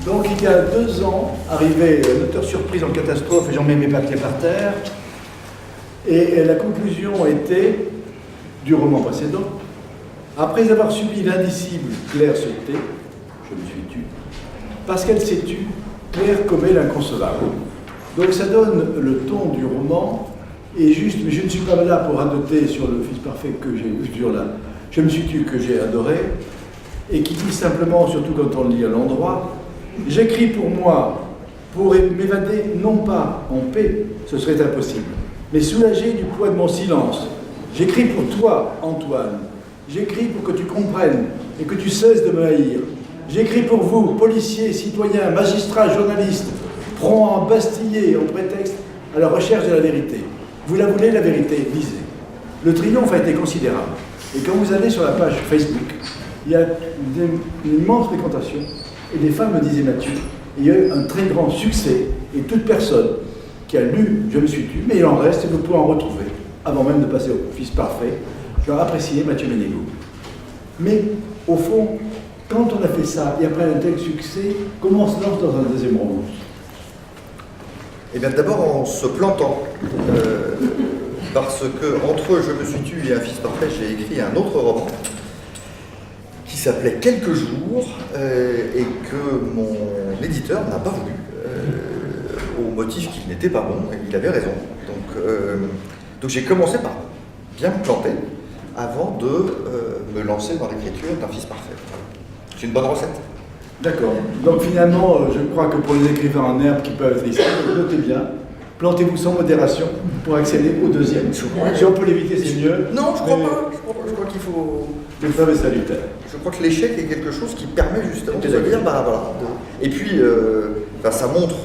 Donc il y a 2 ans, arrivé un auteur surprise en catastrophe et j'en mets mes papiers par terre. Et la conclusion était du roman précédent. Après avoir subi l'indicible Claire se tait, je me suis tue. Parce qu'elle s'est tue, Claire commet l'inconcevable. Donc ça donne le ton du roman. Et juste, mais je ne suis pas là pour radoter sur le Fils parfait que j'ai, sur la Je me suis tue que j'ai adoré, et qui dit simplement, surtout quand on le lit à l'endroit, j'écris pour moi, pour m'évader non pas en paix, ce serait impossible, mais soulagé du poids de mon silence. J'écris pour toi, Antoine. J'écris pour que tu comprennes et que tu cesses de me haïr. J'écris pour vous, policiers, citoyens, magistrats, journalistes, prompts à embastiller en prétexte à la recherche de la vérité. Vous la voulez, la vérité, lisez. Le triomphe a été considérable. Et quand vous allez sur la page Facebook, il y a une immense fréquentation. Et les femmes me disaient, Mathieu, il y a eu un très grand succès. Et toute personne qui a lu Je me suis tue, mais il en reste, et vous pouvez en retrouver, avant même de passer au Fils parfait. Je leur appréciais Mathieu Ménégo. Mais, au fond, quand on a fait ça, et après un tel succès, comment on se lance dans un deuxième roman? Eh bien, d'abord en se plantant. Parce que entre Je me suis tue et Un Fils parfait, j'ai écrit un autre roman qui s'appelait Quelques jours et que mon éditeur n'a pas voulu au motif qu'il n'était pas bon, et il avait raison. Donc j'ai commencé par bien me planter avant de me lancer dans l'écriture d'Un Fils parfait. C'est une bonne recette. D'accord. Donc finalement, je crois que pour les écrivains en herbe qui peuvent être ici, notez bien, plantez-vous sans modération pour accéder au deuxième. Si on peut l'éviter, c'est mieux. Non, je crois pas. Je crois qu'il faut... Le fameux salutaire. Je crois que l'échec est quelque chose qui permet justement de se dire, bah voilà. Et puis, ça montre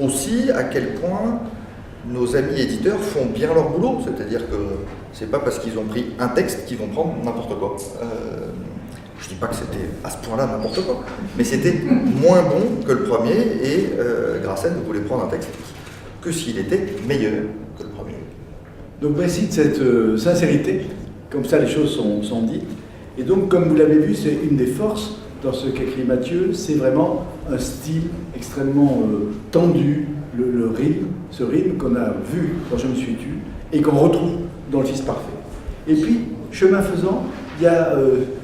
aussi à quel point nos amis éditeurs font bien leur boulot. C'est-à-dire que c'est pas parce qu'ils ont pris un texte qu'ils vont prendre n'importe quoi. Je dis pas que c'était à ce point-là n'importe quoi, mais c'était moins bon que le premier et Grassen voulait prendre un texte que s'il était meilleur que le premier. Donc merci de cette sincérité, comme ça les choses sont dites. Et donc comme vous l'avez vu, c'est une des forces dans ce qu'écrit Mathieu, c'est vraiment un style extrêmement tendu, le rythme, ce rythme qu'on a vu quand Je me suis tue et qu'on retrouve dans Le Fils parfait. Et puis, chemin faisant, il y a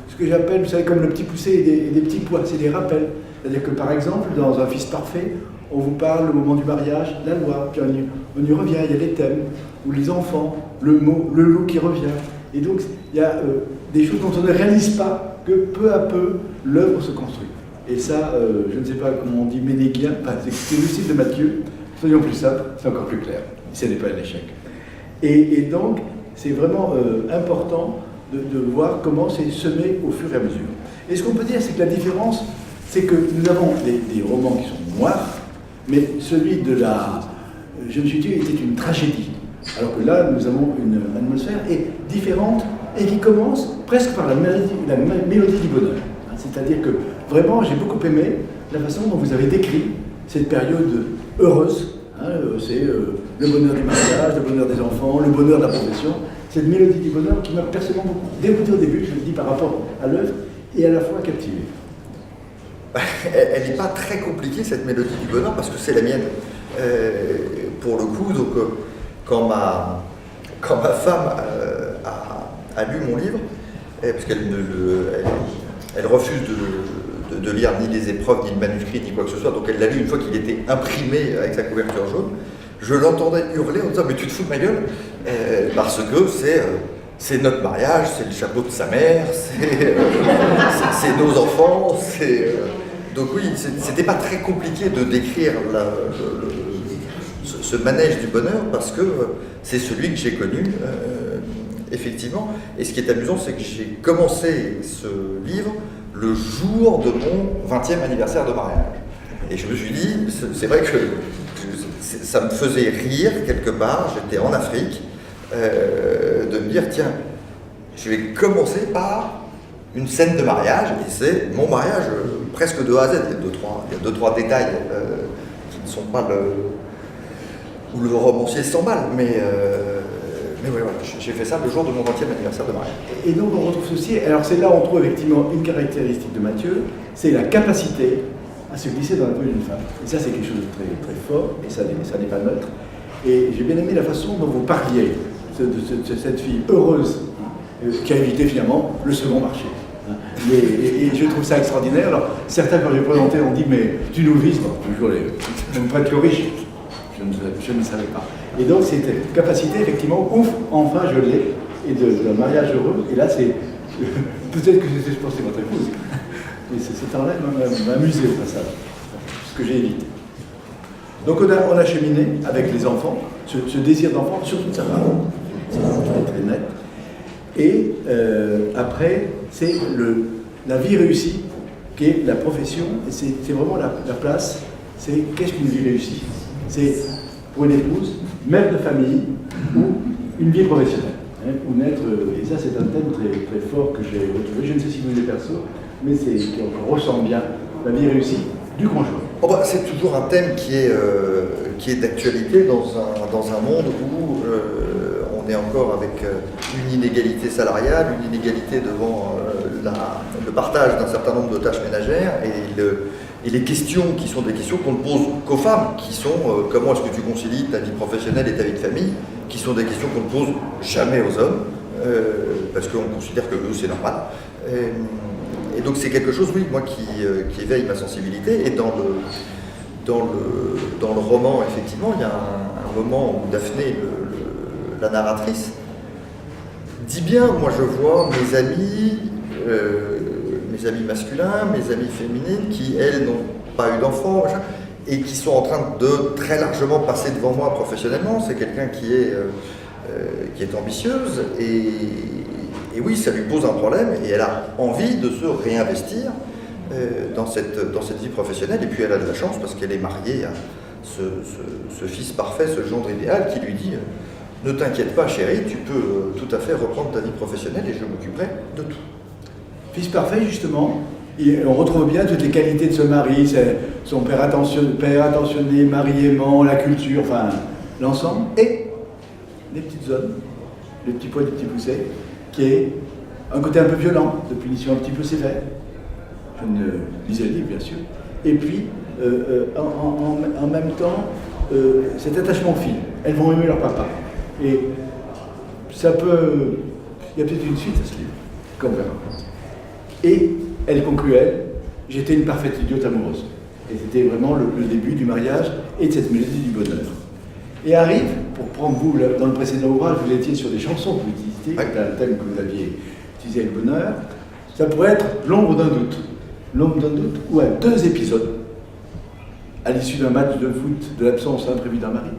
ce que j'appelle, vous savez, comme le petit poussé et des petits pois, c'est des rappels. C'est-à-dire que par exemple, dans Un Fils parfait, on vous parle au moment du mariage, la loi, puis on y revient, il y a les thèmes, ou les enfants, le mot, le loup qui revient. Et donc, il y a des choses dont on ne réalise pas que peu à peu, l'œuvre se construit. Et ça, je ne sais pas comment on dit, ménéguien, c'est le style de Mathieu, soyons plus simples, c'est encore plus clair. Ce n'est pas un échec. Et donc, c'est vraiment important de voir comment c'est semé au fur et à mesure. Et ce qu'on peut dire, c'est que la différence, c'est que nous avons des romans qui sont noirs, mais celui de la Je me suis tue était une tragédie. Alors que là, nous avons une atmosphère différente et qui commence presque par la mélodie du bonheur. C'est-à-dire que vraiment, j'ai beaucoup aimé la façon dont vous avez décrit cette période heureuse. C'est le bonheur du mariage, le bonheur des enfants, le bonheur de la profession. Cette mélodie du bonheur qui m'a personnellement beaucoup dégoûté au début, je le dis par rapport à l'œuvre, et à la fois captivé. Elle n'est pas très compliquée, cette mélodie du bonheur, parce que c'est la mienne. Pour le coup, donc, quand ma femme a lu mon livre, parce qu'elle elle refuse de lire ni les épreuves, ni le manuscrit, ni quoi que ce soit, donc elle l'a lu une fois qu'il était imprimé avec sa couverture jaune, je l'entendais hurler en disant « mais tu te fous de ma gueule ?» parce que c'est notre mariage, c'est le chapeau de sa mère, c'est nos enfants, donc oui, c'était pas très compliqué de décrire ce manège du bonheur parce que c'est celui que j'ai connu, effectivement. Et ce qui est amusant, c'est que j'ai commencé ce livre le jour de mon 20e anniversaire de mariage. Et je me suis dit, c'est vrai que ça me faisait rire quelque part, j'étais en Afrique, de me dire, tiens, je vais commencer par une scène de mariage, et c'est mon mariage presque de A à Z. Il y a deux, trois détails qui ne sont pas où le romancier s'emballe, mais oui, voilà, j'ai fait ça le jour de mon 20e anniversaire de mariage. Et donc on retrouve ceci, alors c'est là où on trouve effectivement une caractéristique de Mathieu, c'est la capacité à se glisser dans la peau d'une femme. Et ça, c'est quelque chose de très, très fort, et ça n'est pas neutre. Et j'ai bien aimé la façon dont vous parliez de cette fille heureuse, qui a évité finalement le second marché. Et je trouve ça extraordinaire. Alors, certains, quand j'ai présenté, ont dit, mais tu nous vises, toujours on me prête le riche. Je ne savais pas. Et donc, c'était capacité, effectivement, ouf, enfin je l'ai, et de mariage heureux. Et là, c'est peut-être que je pense que c'est votre épouse. Et c'est en l'air m'a amusé au passage, ce que j'ai évité. Donc, on a cheminé avec les enfants, ce désir d'enfant, surtout de sa femme, c'est très, très net. Et après, c'est la vie réussie, qui est la profession, et c'est vraiment la place, c'est qu'est-ce qu'une vie réussie? C'est pour une épouse, mère de famille, ou une vie professionnelle. Hein, ou naître, et ça c'est un thème très, très fort que j'ai retrouvé, je ne sais si vous êtes perso, mais qui ressent bien la vie réussie du conjoint. Oh bah, c'est toujours un thème qui est d'actualité dans un monde où on est encore avec une inégalité salariale, une inégalité devant le partage d'un certain nombre de tâches ménagères et les questions qui sont des questions qu'on ne pose qu'aux femmes, qui sont comment est-ce que tu concilies ta vie professionnelle et ta vie de famille, qui sont des questions qu'on ne pose jamais aux hommes, parce qu'on considère que eux c'est normal. Et donc c'est quelque chose, oui, moi qui éveille ma sensibilité. Et dans le roman, effectivement, il y a un moment où Daphné, la narratrice, dit bien, moi je vois mes amis masculins, mes amis féminines, qui elles n'ont pas eu d'enfants, et qui sont en train de très largement passer devant moi professionnellement. C'est quelqu'un qui est ambitieuse, et oui, ça lui pose un problème, et elle a envie de se réinvestir dans cette vie professionnelle. Et puis elle a de la chance parce qu'elle est mariée à ce fils parfait, ce gendre idéal qui lui dit ne t'inquiète pas chérie, tu peux tout à fait reprendre ta vie professionnelle et je m'occuperai de tout. Fils parfait, justement, et on retrouve bien toutes les qualités de ce mari, son père attentionné, mari aimant, la culture, enfin l'ensemble, et les petites zones, les petits pois, les petits poussets, qui est un côté un peu violent, de punition un petit peu sévère. Je ne lisais le livre, bien sûr. Et puis, en même temps, cet attachement aux filles. Elles vont aimer leur papa. Et ça peut... Il y a peut-être une suite à ce livre, qu'on verra. Et elle conclut, j'étais une parfaite idiote amoureuse. Et c'était vraiment le début du mariage et de cette mélodie du bonheur. Et arrive, pour prendre vous, dans le précédent ouvrage, vous étiez sur des chansons que vous utilisiez, c'était un thème que vous aviez utilisé avec bonheur. Ça pourrait être l'ombre d'un doute. L'ombre d'un doute, ou à 2 épisodes, à l'issue d'un match de foot, de l'absence imprévue d'un mari,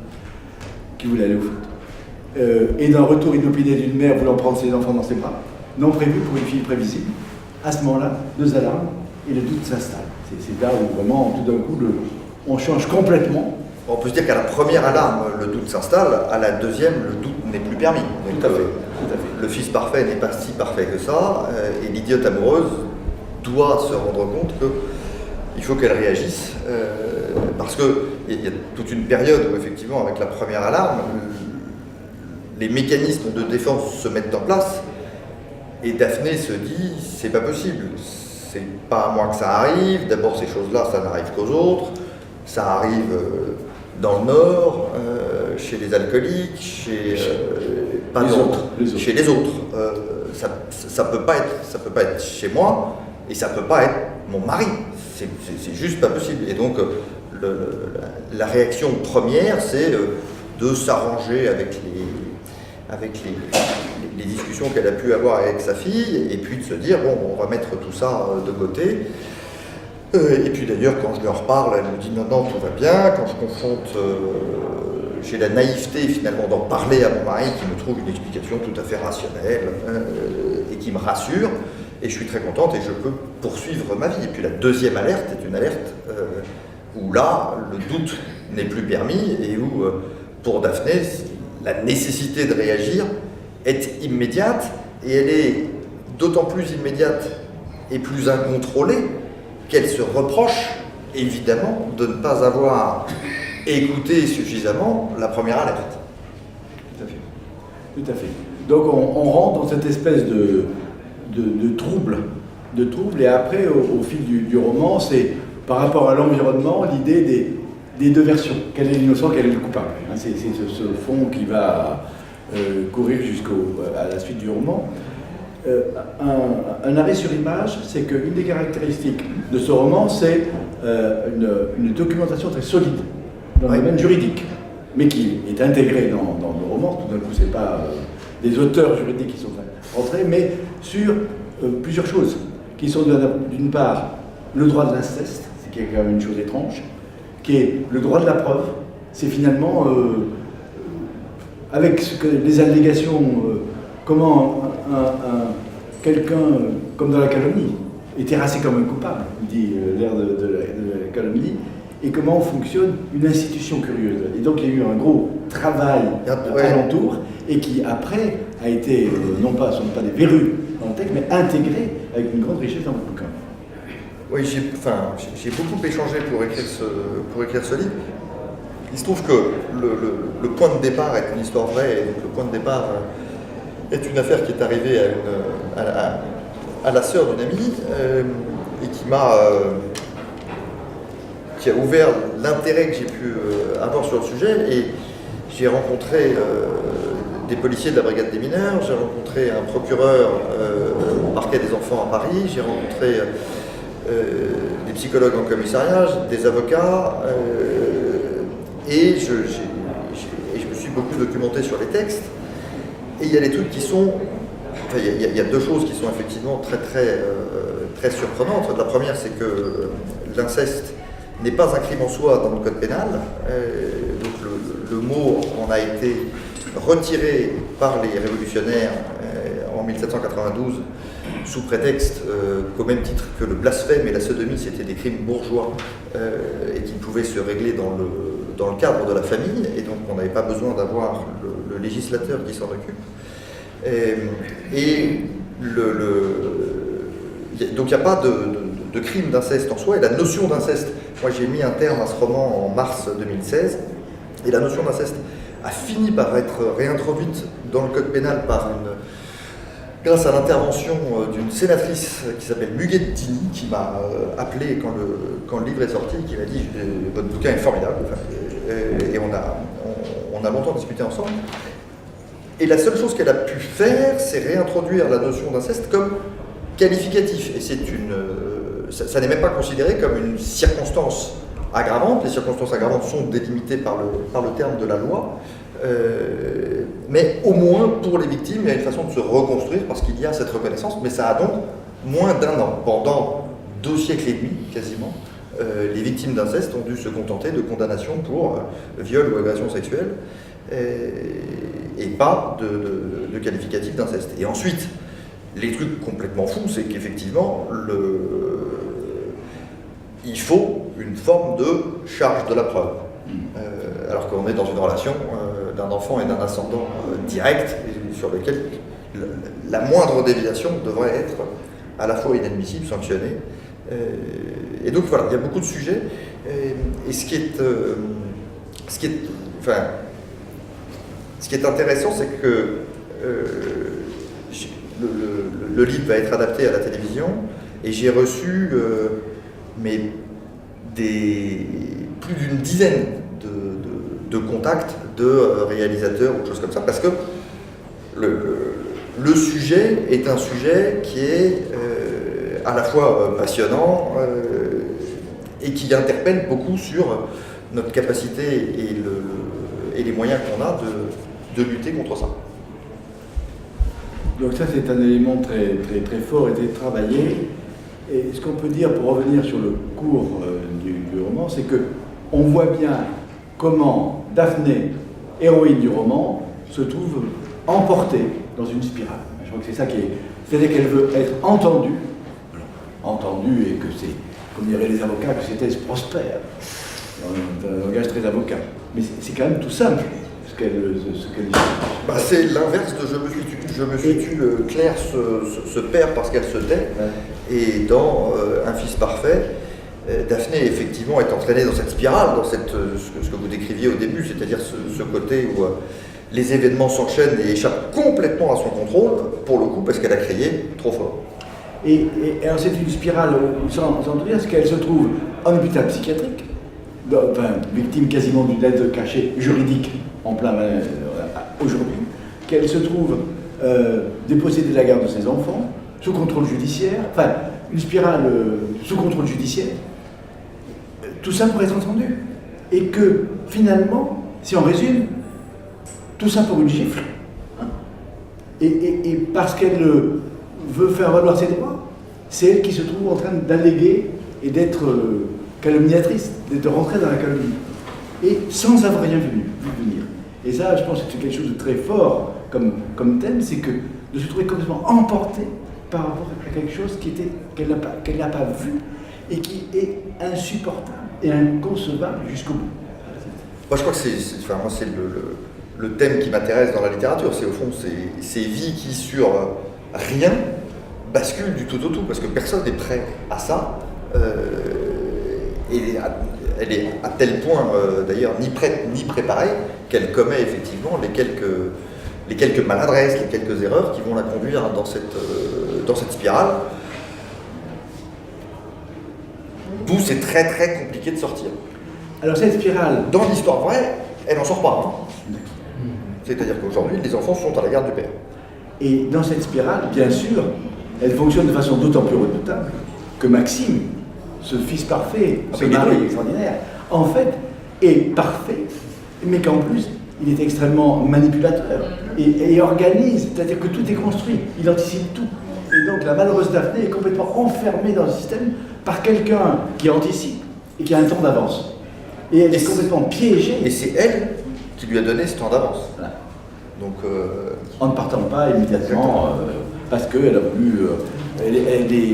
qui voulait aller au foot. Et d'un retour inopiné d'une mère voulant prendre ses enfants dans ses bras, non prévu pour une fille prévisible. À ce moment-là, 2 alarmes, et le doute s'installe. C'est là où vraiment, tout d'un coup, on change complètement. On peut se dire qu'à la première alarme, le doute s'installe, à la deuxième, le doute n'est plus permis. Donc, tout à fait. Le fils parfait n'est pas si parfait que ça, et l'idiote amoureuse doit se rendre compte qu'il faut qu'elle réagisse, parce qu'il y a toute une période où, effectivement, avec la première alarme, les mécanismes de défense se mettent en place, et Daphné se dit, c'est pas possible, c'est pas à moi que ça arrive, d'abord ces choses-là, ça n'arrive qu'aux autres, ça arrive dans le Nord, chez les alcooliques, chez les autres. Ça peut pas être chez moi, et ça peut pas être mon mari, c'est juste pas possible. Et donc la réaction première, c'est de s'arranger avec les discussions qu'elle a pu avoir avec sa fille, et puis de se dire, bon, on va mettre tout ça de côté. Et puis d'ailleurs, quand je lui en reparle, elle me dit, non, tout va bien. Quand je confronte, j'ai la naïveté finalement d'en parler à mon mari, qui me trouve une explication tout à fait rationnelle, et qui me rassure, et je suis très contente, et je peux poursuivre ma vie. Et puis la deuxième alerte est une alerte où là, le doute n'est plus permis, et où, pour Daphné, la nécessité de réagir est immédiate, et elle est d'autant plus immédiate et plus incontrôlée qu'elle se reproche évidemment de ne pas avoir écouté suffisamment la première alerte. Tout à fait. Donc on rentre dans cette espèce de trouble, et après au fil du roman, c'est par rapport à l'environnement, l'idée des deux versions. Quel est l'innocent, quel est le coupable. C'est ce fond qui va courir jusqu'à la suite du roman. Un arrêt sur image, c'est qu'une des caractéristiques de ce roman, c'est une documentation très solide dans le domaine juridique, mais qui est intégrée dans le roman. Tout d'un coup, ce n'est pas des auteurs juridiques qui sont rentrés, mais sur plusieurs choses, qui sont d'une part le droit de l'inceste, ce qui est quand même une chose étrange, qui est le droit de la preuve, c'est finalement, avec les allégations, comment quelqu'un, comme dans la calomnie, est terrassé comme un coupable, dit l'ère de la calomnie, et comment fonctionne une institution curieuse. Et donc il y a eu un gros travail alentour, et qui après a été, ce ne sont pas des verrues dans le texte, mais intégré avec une grande richesse dans le bouquin. Oui, j'ai beaucoup échangé pour écrire ce livre. Il se trouve que le point de départ est une histoire vraie, et donc le point de départ est une affaire qui est arrivée à la sœur d'une amie, et qui a ouvert l'intérêt que j'ai pu avoir sur le sujet. Et j'ai rencontré des policiers de la brigade des mineurs, j'ai rencontré un procureur au parquet des enfants à Paris, j'ai rencontré des psychologues en commissariat, des avocats, et je me suis beaucoup documenté sur les textes. Et il y a des trucs qui sont... Enfin, il y a deux choses qui sont effectivement très surprenantes. La première, c'est que l'inceste n'est pas un crime en soi dans le code pénal. Donc le mot en a été retiré par les révolutionnaires en 1792 sous prétexte qu'au même titre que le blasphème et la sodomie, c'était des crimes bourgeois et qui pouvaient se régler dans le cadre de la famille, et donc on n'avait pas besoin d'avoir le législateur qui s'en occupe. Donc il n'y a pas de crime d'inceste en soi, et la notion d'inceste, moi j'ai mis un terme à ce roman en mars 2016, et la notion d'inceste a fini par être réintroduite dans le code pénal grâce à l'intervention d'une sénatrice qui s'appelle Muguettini, qui m'a appelé quand le livre est sorti, qui m'a dit « Votre bouquin est formidable », et on a longtemps discuté ensemble. Et la seule chose qu'elle a pu faire, c'est réintroduire la notion d'inceste comme qualificatif. Et ça n'est même pas considéré comme une circonstance aggravante. Les circonstances aggravantes sont délimitées par le terme de la loi. Mais au moins, pour les victimes, il y a une façon de se reconstruire parce qu'il y a cette reconnaissance. Mais ça a donc moins d'1 an. Pendant 2 siècles et demi, quasiment, les victimes d'inceste ont dû se contenter de condamnations pour viol ou agression sexuelle. Et pas de qualificatif d'inceste. Et ensuite, les trucs complètement fous, c'est qu'effectivement, il faut une forme de charge de la preuve. Alors qu'on est dans une relation d'un enfant et d'un ascendant direct, sur lequel la moindre déviation devrait être à la fois inadmissible, sanctionnée. Et donc voilà, il y a beaucoup de sujets. Et ce qui est intéressant, c'est que le livre va être adapté à la télévision, et j'ai reçu plus d'une dizaine de contacts de réalisateurs ou de choses comme ça, parce que le sujet est un sujet qui est à la fois passionnant et qui interpelle beaucoup sur notre capacité et les moyens qu'on a de lutter contre ça. Donc ça, c'est un élément très, très, très fort et très travaillé. Et ce qu'on peut dire, pour revenir sur le cours du roman, c'est qu'on voit bien comment Daphné, héroïne du roman, se trouve emportée dans une spirale. Je crois que c'est ça qui est... C'est-à-dire qu'elle veut être entendue, et que c'est, comme diraient les avocats, que ses thèses prospèrent, dans un langage très avocat. Mais c'est quand même tout simple. Ce qu'elle dit. C'est l'inverse de je me suis tu, Claire se perd parce qu'elle se tait. Ouais. Et dans Un fils parfait, Daphné effectivement est entraînée dans cette spirale, dans ce que vous décriviez au début, c'est-à-dire ce côté où les événements s'enchaînent et échappent complètement à son contrôle, pour le coup parce qu'elle a crié trop fort. Alors c'est une spirale, sans tout dire, c'est qu'elle se trouve en hôpital psychiatrique, victime quasiment d'une aide cachée juridique en plein aujourd'hui, qu'elle se trouve dépossédée de la garde de ses enfants, sous contrôle judiciaire, enfin une spirale sous contrôle judiciaire, tout ça pour être entendu. Et que finalement, si on résume, tout ça pour une gifle, hein, et parce qu'elle veut faire valoir ses droits, c'est elle qui se trouve en train d'alléguer et d'être calomniatrice, d'être rentrée dans la calomnie, et sans avoir rien vu venir. Et ça, je pense que c'est quelque chose de très fort comme thème, c'est que de se trouver complètement emporté par rapport à quelque chose qu'elle n'a pas vu et qui est insupportable et inconcevable jusqu'au bout. Moi, je crois que c'est le thème qui m'intéresse dans la littérature. C'est au fond ces vies qui, sur rien, basculent du tout au tout, parce que personne n'est prêt à ça. Et elle est à tel point, d'ailleurs, ni prête ni préparée, qu'elle commet effectivement les quelques maladresses, les quelques erreurs qui vont la conduire dans cette spirale. D'où c'est très très compliqué de sortir. Alors cette spirale... Dans l'histoire vraie, elle n'en sort pas. Hein. C'est-à-dire qu'aujourd'hui, les enfants sont à la garde du père. Et dans cette spirale, bien sûr, elle fonctionne de façon d'autant plus redoutable que Maxime, ce fils parfait, ce mari extraordinaire, en fait, est parfait, mais qu'en plus, il est extrêmement manipulateur et organise, c'est-à-dire que tout est construit, il anticipe tout. Et donc la malheureuse Daphné est complètement enfermée dans le système par quelqu'un qui anticipe et qui a un temps d'avance. Et elle est complètement piégée. Et c'est elle qui lui a donné ce temps d'avance. Voilà. Donc, en ne partant pas immédiatement, parce qu'elle a voulu...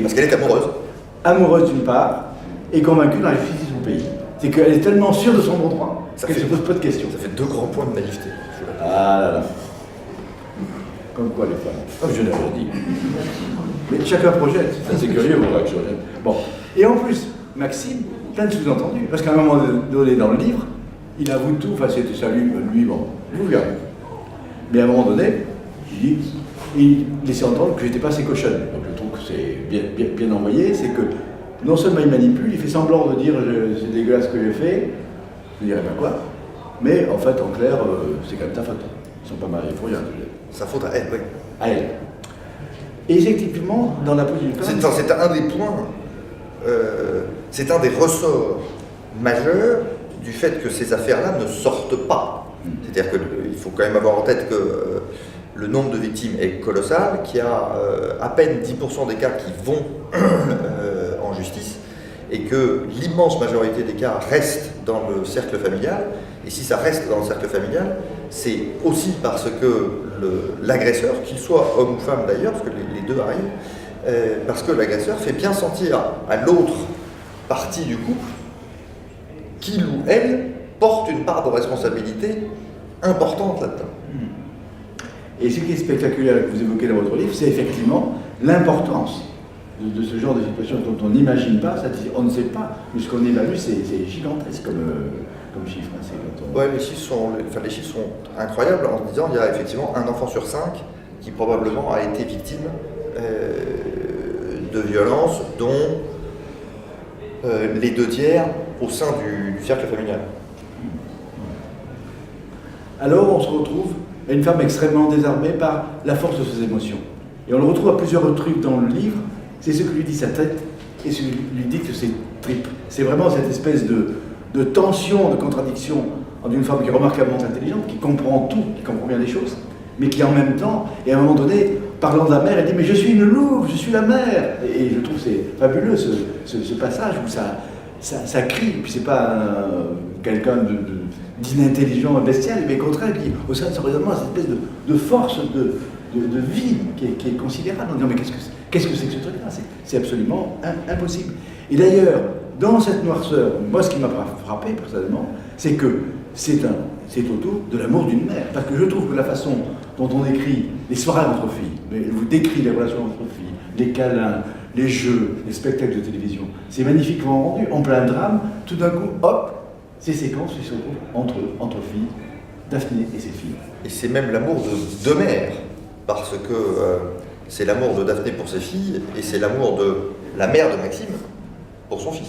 parce qu'elle est amoureuse. Amoureuse d'une part, et convaincue dans la justice de son pays. C'est qu'elle est tellement sûre de son bon droit qu'elle ne se pose pas de questions. Ça fait 2 grands points de naïveté. Ah là là. Comme quoi les femmes. Comme je l'avais dit. Mais chacun projette. C'est curieux, vos réactions. Bon. Et en plus, Maxime, plein de sous-entendus. Parce qu'à un moment donné dans le livre, il avoue tout. Enfin, c'était ça, lui, bon, je vous verrai. Mais à un moment donné, il laissait entendre que j'étais pas assez cochonne. Donc je trouve que c'est bien envoyé. C'est que non seulement il manipule, il fait semblant de dire c'est dégueulasse ce que j'ai fait, je ne dirais pas quoi, mais en fait, en clair, c'est quand même ta faute. Ils ne sont pas mariés pour rien. Sa faute à elle, oui. À elle. Et effectivement, dans la position d'une femme... C'est un des points, c'est un des ressorts majeurs du fait que ces affaires-là ne sortent pas. C'est-à-dire qu'il faut quand même avoir en tête que le nombre de victimes est colossal, qu'il y a à peine 10% des cas qui vont en justice, et que l'immense majorité des cas restent dans le cercle familial. Et si ça reste dans le cercle familial, c'est aussi parce que l'agresseur, qu'il soit homme ou femme d'ailleurs, parce que les deux arrivent, parce que l'agresseur fait bien sentir à l'autre partie du couple qu'il ou elle porte une part de responsabilité importante là-dedans. Et ce qui est spectaculaire que vous évoquez dans votre livre, c'est effectivement l'importance de ce genre de situation dont on n'imagine pas, on ne sait pas, mais ce qu'on évalue, c'est gigantesque comme chiffre. Oui, les chiffres sont incroyables en se disant qu'il y a effectivement un enfant sur 5 qui probablement a été victime de violences, dont les 2 tiers au sein du cercle familial. Alors on se retrouve à une femme extrêmement désarmée par la force de ses émotions. Et on le retrouve à plusieurs reprises dans le livre, c'est ce que lui dit sa tête et ce que lui dicte ses tripes. C'est vraiment cette espèce de tension, de contradiction en une femme qui est remarquablement intelligente, qui comprend tout, qui comprend bien les choses, mais qui en même temps, et à un moment donné, parlant de la mère, elle dit « mais je suis une louve, je suis la mère !» Et je trouve que c'est fabuleux ce passage où ça crie, puis c'est pas quelqu'un d'inintelligent et bestial, mais au contraire, qui, au sein de son raisonnement, cette espèce de force de vie qui est considérable. On dit « mais qu'est-ce que c'est que ce truc-là ?» C'est absolument impossible. Et d'ailleurs, dans cette noirceur, moi ce qui m'a frappé personnellement, c'est que c'est autour de l'amour d'une mère. Parce que je trouve que la façon dont on écrit les soirées entre filles, vous décrit les relations entre filles, les câlins, les jeux, les spectacles de télévision, c'est magnifiquement rendu, en plein drame, tout d'un coup, hop, ces séquences qui se retrouvent entre filles, Daphné et ses filles. Et c'est même l'amour de 2 mères, parce que C'est l'amour de Daphné pour ses filles et c'est l'amour de la mère de Maxime pour son fils.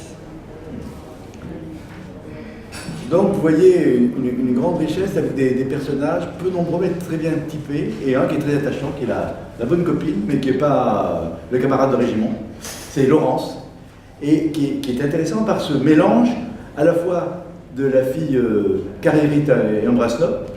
Donc vous voyez une grande richesse avec des personnages peu nombreux mais très bien typés, et un qui est très attachant, qui est la bonne copine, mais qui n'est pas le camarade de régiment, c'est Laurence, et qui est intéressant par ce mélange à la fois de la fille carriérite et embrasse-top,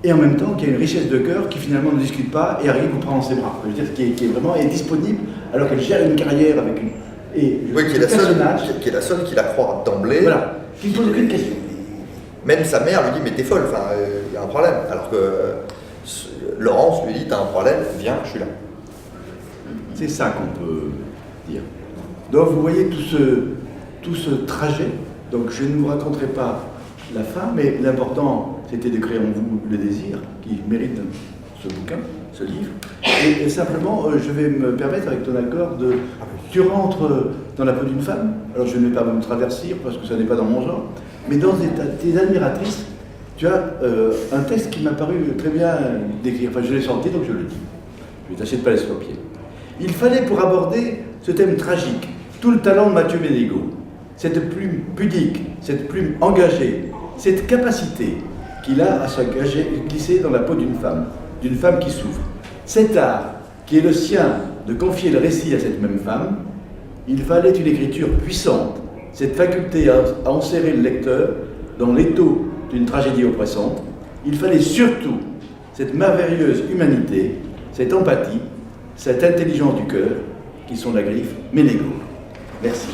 et en même temps qui a une richesse de cœur qui finalement ne discute pas et arrive à vous prendre dans ses bras. Je veux dire, qui est vraiment est disponible alors qu'elle gère une carrière avec une... Et oui, qui est la seule qui la croit d'emblée. Voilà, qui ne pose aucune question. Même sa mère lui dit mais t'es folle, il y a un problème. Alors que Laurence lui dit t'as un problème, viens, je suis là. C'est ça qu'on peut dire. Donc vous voyez tout ce trajet. Donc je ne vous raconterai pas la fin, mais l'important c'était de créer en vous le désir qui mérite ce bouquin, ce livre. Et simplement, je vais me permettre, avec ton accord, tu rentres dans la peau d'une femme. Alors je ne vais pas me traverser parce que ça n'est pas dans mon genre. Mais dans tes admiratrices, tu as un texte qui m'a paru très bien décrit. Enfin, je l'ai senti, donc je le dis. Je vais tâcher de ne pas laisser au pied. Il fallait pour aborder ce thème tragique tout le talent de Mathieu Ménégo. Cette plume pudique, cette plume engagée, cette capacité qu'il a à se glisser dans la peau d'une femme qui souffre. Cet art qui est le sien de confier le récit à cette même femme, il fallait une écriture puissante, cette faculté à enserrer le lecteur dans l'étau d'une tragédie oppressante. Il fallait surtout cette merveilleuse humanité, cette empathie, cette intelligence du cœur qui sont la griffe Ménégo. Merci.